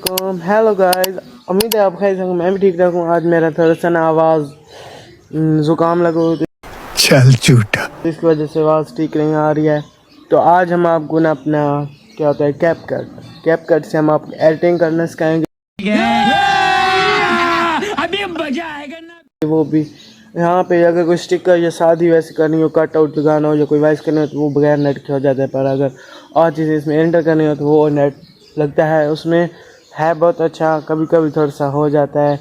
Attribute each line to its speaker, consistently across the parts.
Speaker 1: वालेकुम। Hello guys, उम्मीद है आप खैर से होंगे। मैं भी ठीक ठाक हूँ। आज मेरा थोड़ा सा ना आवाज़ ज़ुकाम लगा हुआ है,
Speaker 2: चल झूठा।
Speaker 1: इसकी वजह से आवाज़ ठीक नहीं आ रही है। तो आज हम आपको ना अपना क्या होता है कैप कट से हम आपको एडिटिंग करना सिखाएंगे।
Speaker 2: अभी मजा आएगा ना।
Speaker 1: वो भी यहाँ पे अगर कोई स्टिकर या शादी वैसे करनी हो, कट आउट लगाना हो या कोई वॉइस करनी हो तो वो बगैर नेट के हो जाता है। पर अगर और चीज़ें इसमें एंटर करनी हो तो वो नेट लगता है। उसमें है बहुत अच्छा, कभी कभी थोड़ा सा हो जाता है।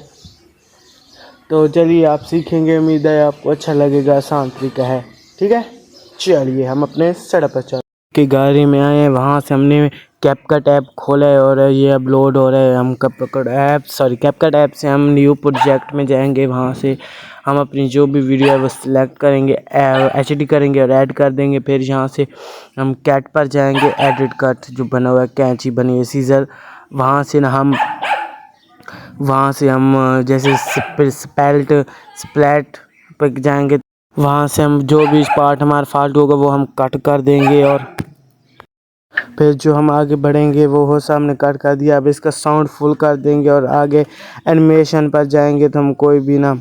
Speaker 1: तो चलिए आप सीखेंगे, उम्मीद है आपको अच्छा लगेगा। आसान तरीका है, ठीक है। चलिए हम अपने सेटअप पर चल की गाड़ी में आए हैं। वहाँ से हमने कैपकट ऐप खोला है और ये अब लोड हो रहा है। हम कैपकट ऐप से हम न्यू प्रोजेक्ट में जाएंगे। वहाँ से हम अपनी जो भी वीडियो है वो सिलेक्ट करेंगे, HD करेंगे और ऐड कर देंगे। फिर यहाँ से हम कैट पर जाएंगे, एडिट कट जो बना हुआ है, कैंची बनी है, सीजर। वहाँ से हम जैसे स्प्लैट पर जाएंगे। वहाँ से हम जो भी पार्ट हमारा फाल्ट होगा वो हम कट कर देंगे और फिर जो हम आगे बढ़ेंगे वो हो सामने कट कर दिया। अब इसका साउंड फुल कर देंगे और आगे एनिमेशन पर जाएंगे तो हम कोई भी ना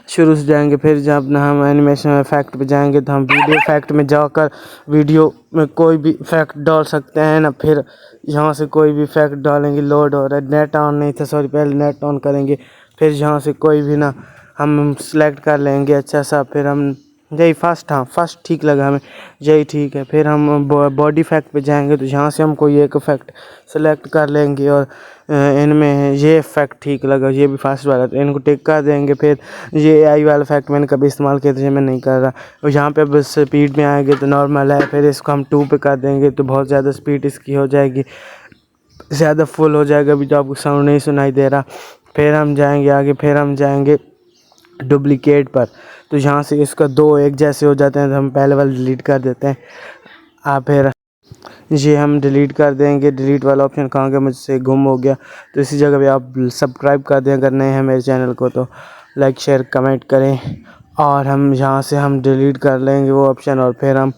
Speaker 1: शुरू से जाएंगे। फिर जब ना हम एनिमेशन इफेक्ट पे जाएंगे तो हम वीडियो इफेक्ट में जाकर वीडियो में कोई भी इफेक्ट डाल सकते हैं ना। फिर यहाँ से कोई भी इफेक्ट डालेंगे। लोड हो रहा है, नेट ऑन नहीं था, सॉरी, पहले नेट ऑन करेंगे। फिर यहाँ से कोई भी ना हम सिलेक्ट कर लेंगे अच्छा सा। फिर हम यही फर्स्ट ठीक लगा हमें, यही ठीक है। फिर हम बॉडी इफेक्ट पे जाएंगे तो यहाँ से हम कोई एक इफेक्ट सेलेक्ट कर लेंगे और इनमें ये इफेक्ट ठीक लगा, ये भी फर्स्ट वाला, तो इनको टिक कर देंगे। फिर ये AI वाला इफेक्ट मैंने कभी इस्तेमाल किया तो ये मैं नहीं कर रहा। और यहाँ पे अब स्पीड में आएंगे तो नॉर्मल है। फिर इसको हम 2 पे कर देंगे तो बहुत ज़्यादा स्पीड इसकी हो जाएगी, ज़्यादा फुल हो जाएगा। अभी तो आपको साउंड नहीं सुनाई दे रहा। फिर हम जाएंगे आगे, फिर हम जाएंगे डुप्लीकेट पर। तो यहाँ से इसका 2 एक जैसे हो जाते हैं तो हम पहले वाला डिलीट कर देते हैं। फिर ये हम डिलीट कर देंगे। डिलीट वाला ऑप्शन कहाँ गया, मुझसे गुम हो गया। तो इसी जगह पे आप सब्सक्राइब कर दें अगर नए हैं मेरे चैनल को, तो लाइक शेयर कमेंट करें। और हम यहाँ से हम डिलीट कर लेंगे वो ऑप्शन और फिर हम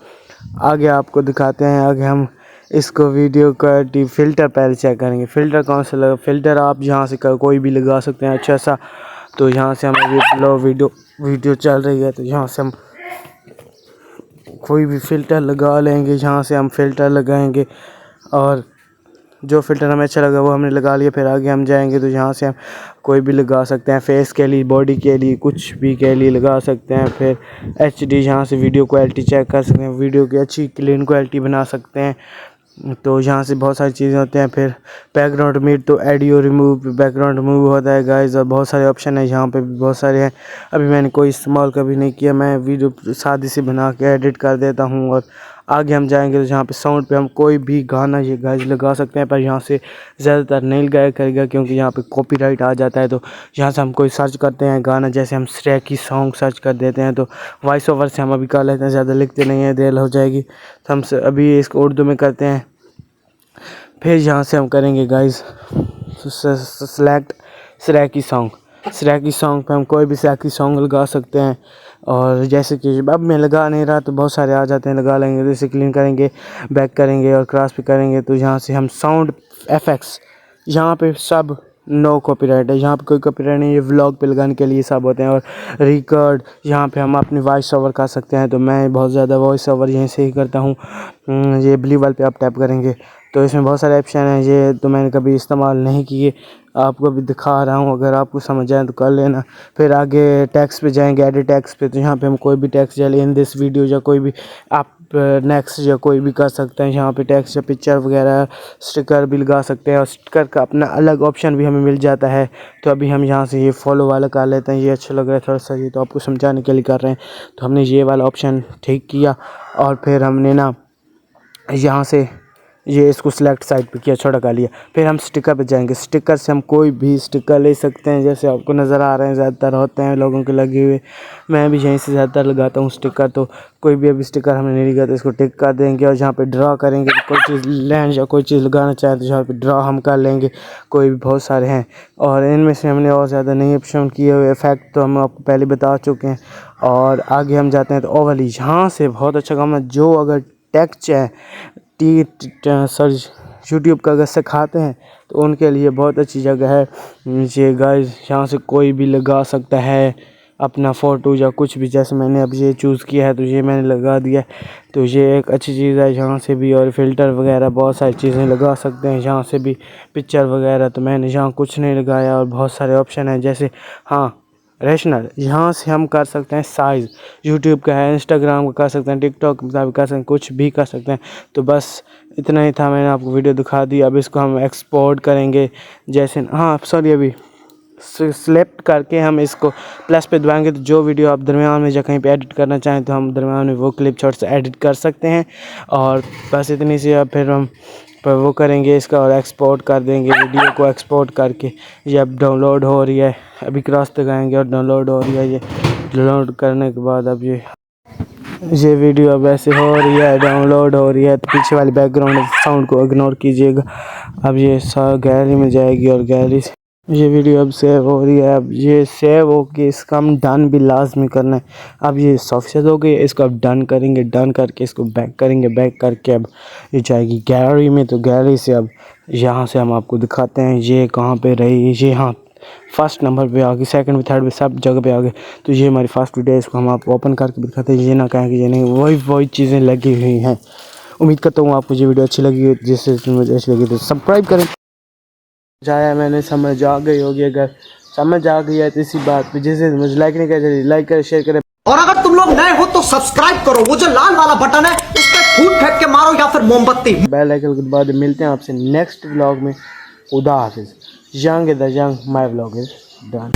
Speaker 1: आगे आपको दिखाते हैं। आगे हम इसको वीडियो का फ़िल्टर पहले चेक करेंगे। फ़िल्टर कौन सा लगा, फ़िल्टर आप यहाँ से कोई भी लगा सकते हैं अच्छा सा। तो यहाँ से हम वीडियो चल रही है तो यहाँ से हम कोई भी फ़िल्टर लगा लेंगे। यहाँ से हम फ़िल्टर लगाएंगे और जो फ़िल्टर हमें अच्छा लगा वो हमने लगा लिया। फिर आगे हम जाएंगे तो यहाँ से हम कोई भी लगा सकते हैं, फेस के लिए, बॉडी के लिए, कुछ भी के लिए लगा सकते हैं। फिर HD यहाँ से वीडियो क्वालिटी चेक कर सकते हैं, वीडियो की अच्छी क्लीन क्वालिटी बना सकते हैं। तो यहाँ से बहुत सारी चीज़ें होते हैं। फिर बैकग्राउंड मिड तो ऑडियो रिमूव, बैकग्राउंड रिमूव होता है गाइस। और बहुत सारे ऑप्शन है यहाँ पे भी, बहुत सारे हैं। अभी मैंने कोई इस्तेमाल कभी नहीं किया, मैं वीडियो सादी से बना के एडिट कर देता हूँ। और आगे हम जाएंगे तो यहाँ पे साउंड पे हम कोई भी गाना ये गाइस लगा सकते हैं। पर यहाँ से ज़्यादातर नहीं लगाया करेगा क्योंकि यहाँ पे कॉपीराइट आ जाता है। तो यहाँ से हम कोई सर्च करते हैं गाना, जैसे हम श्रेय की सॉन्ग सर्च कर देते हैं तो वॉइस ओवर से हम अभी कर लेते हैं, ज़्यादा लिखते नहीं हैं, देर हो जाएगी। तो हम अभी इसको उर्दू में करते हैं। फिर यहाँ से हम करेंगे गाइस सेलेक्ट श्रेय की सॉन्ग पे हम कोई भी श्रेय की सॉन्ग लगा सकते हैं। और जैसे कि अब मैं लगा नहीं रहा तो बहुत सारे आ जाते हैं, लगा लेंगे। जैसे क्लीन करेंगे, बैक करेंगे और क्रॉस पे करेंगे तो यहाँ से हम साउंड इफेक्ट्स, यहाँ पे सब नो कॉपीराइट है, यहाँ पे कोई कॉपीराइट नहीं है। व्लॉग पे लगाने के लिए सब होते हैं। और रिकॉर्ड यहाँ पे हम अपनी वॉइस ओवर कर सकते हैं। तो मैं बहुत ज़्यादा वॉइस ओवर यहीं से ही करता हूँ। ये ब्लू वाल पे आप टैप करेंगे तो इसमें बहुत सारे ऑप्शन हैं, ये तो मैंने कभी इस्तेमाल नहीं किए, आपको भी दिखा रहा हूँ, अगर आपको समझ आए तो कर लेना। फिर आगे टेक्स्ट पे जाएंगे, एडिट टेक्स्ट पे, तो यहाँ पे हम कोई भी टेक्स्ट या इन दिस वीडियो या कोई भी आप नेक्स्ट या कोई भी कर सकते हैं। यहाँ पे टेक्स्ट या पिक्चर वगैरह स्टिकर भी लगा सकते हैं और स्टिकर का अपना अलग ऑप्शन भी हमें मिल जाता है। तो अभी हम यहाँ से ये फॉलो वाला कर लेते हैं, ये अच्छा लग रहा है थोड़ा सा, ये तो आपको समझाने के लिए कर रहे हैं। तो हमने ये वाला ऑप्शन ठीक किया और फिर हमने ना यहाँ से ये इसको सिलेक्ट साइड पे किया, छोटा कर लिया। फिर हम स्टिकर पे जाएंगे। स्टिकर से हम कोई भी स्टिकर ले सकते हैं, जैसे आपको नज़र आ रहे हैं ज़्यादातर होते हैं लोगों के लगे हुए। मैं भी यहीं से ज़्यादातर लगाता हूँ स्टिकर। तो कोई भी अभी स्टिकर हमने नहीं लगाया तो इसको टिक कर देंगे। और जहाँ पे ड्रा करेंगे तो कोई चीज़ लेंस या कोई चीज़ लगाना चाहे तो यहाँ पे ड्रा हम कर लेंगे। कोई भी बहुत सारे हैं और इनमें से हमने और ज़्यादा नहीं ऑप्शन किए हुए। इफेक्ट तो हम आपको पहले बता चुके हैं। और आगे हम जाते हैं तो ओवरली, यहाँ से बहुत अच्छा काम है। जो अगर टेक्स्ट है यूट्यूब का अगर सिखाते हैं तो उनके लिए बहुत अच्छी जगह है ये गाइस। यहाँ से कोई भी लगा सकता है अपना फ़ोटो या कुछ भी। जैसे मैंने अब ये चूज़ किया है तो ये मैंने लगा दिया है, तो ये एक अच्छी चीज़ है यहाँ से भी। और फ़िल्टर वगैरह बहुत सारी चीज़ें लगा सकते हैं यहाँ से भी, पिक्चर वगैरह। तो मैंने यहाँ कुछ नहीं लगाया और बहुत सारे ऑप्शन हैं जैसे हाँ रेशनल, यहाँ से हम कर सकते हैं साइज़। यूट्यूब का है, इंस्टाग्राम का कर सकते हैं, टिकटॉक का भी कर सकते हैं, कुछ भी कर सकते हैं। तो बस इतना ही था, मैंने आपको वीडियो दिखा दी। अब इसको हम एक्सपोर्ट करेंगे जैसे हाँ सॉरी अभी सेलेक्ट करके हम इसको प्लस पे दबाएंगे तो जो वीडियो आप दरमियान में या कहीं पे एडिट करना चाहें तो हम दरमियान में वो क्लिप शॉट से एडिट कर सकते हैं। और बस इतनी सी अब फिर हम वो करेंगे इसका और एक्सपोर्ट कर देंगे वीडियो को। एक्सपोर्ट करके ये अब डाउनलोड हो रही है, अभी क्रॉस तक आएंगे और डाउनलोड हो रही है। ये डाउनलोड करने के बाद अब ये वीडियो अब ऐसे हो रही है, डाउनलोड हो रही है। तो पीछे वाली बैकग्राउंड साउंड को इग्नोर कीजिएगा। अब ये गैलरी में जाएगी और गैलरी से ये वीडियो अब सेव हो रही है। अब ये सेव हो के इसका हम डन भी लाजमी करना है। अब ये सॉफ्टवेयर हो गई, इसको अब डन करेंगे। डन करके इसको बैक करेंगे, बैक करके अब ये जाएगी गैलरी में। तो गैलरी से अब यहाँ से हम आपको दिखाते हैं ये कहाँ पे रही। ये हाँ फर्स्ट नंबर पे आ गई, सेकंड पे, थर्ड पे, सब जगह पे आ गए। तो ये हमारी फर्स्ट वीडियो है, इसको हम आपको ओपन करके भी दिखाते हैं। ये ना कहें कि ये नहीं, वही चीज़ें लगी हुई हैं। उम्मीद करता हूँ आपको ये वीडियो अच्छी लगी, जिससे मुझे अच्छी लगी तो सब्सक्राइब करें। जाया मैंने समझ आ गई होगी, अगर समझ आ गई है तो इसी बात पे जिसे मुझे लाइक नहीं कर लाइक करें, शेयर करें।
Speaker 3: और अगर तुम लोग नए हो तो सब्सक्राइब करो, वो जो लाल वाला बटन है उस पर फूट फेंक के मारो या फिर मोमबत्ती।
Speaker 1: बेल आइकन के बाद मिलते हैं आपसे नेक्स्ट व्लॉग में। खुदा हाफिज़। Young the young, my vlog is done.